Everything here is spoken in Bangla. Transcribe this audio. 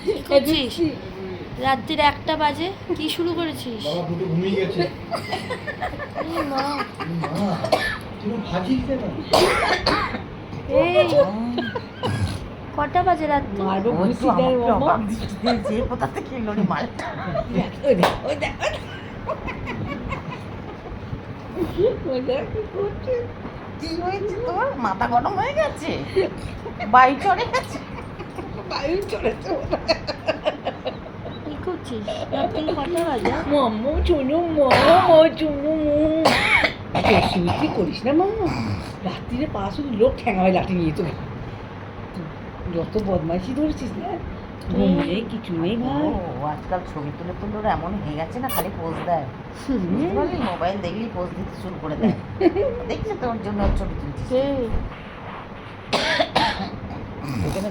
কি করছিস? রাত্রির 1টা বাজে, কি শুরু করেছিস? বাবা দুটো ঘুমিয়ে গেছে। এই মা, মা তুমি ভাজি কেন? এই কটা বাজে রাত্রি? মারবো ওই ঘুষি তো দেয় আমাকে মামা। অবাক দৃষ্টিতে যে কোথা থেকে এলো রে মালটা। ওই দেখ, ওই দেখ, ওই দেখ, ওই দেখ কি করছে। কি হয়েছে তোর? মাথা গরম হয়ে গেছে? বায়ু চড়ে গেছে? বায়ু চলেছে ওটা। কি করছিস? রাত্রি কটা বাজে? মাম্মু চুনু মামা চুনু তুই করিস না মাম্মা। রাত্রিরে পা শুধু লোক ঠ্যাঙায় লাঠি নিয়ে তো যত বদমাইশি ধরেছিস না, ঘুম নেই কিছু নেই ভাই। ও আজকাল ছবি তুলে তুলে ওরা এমন হয়ে গেছে না, খালি পোজ দেয়। বুঝতে পারলি? মোবাইল দেখলেই পোজ দিতে শুরু করে দেয়। দেখছি তোর জন্য ওর ছবি তুলছিস। কে? এখানে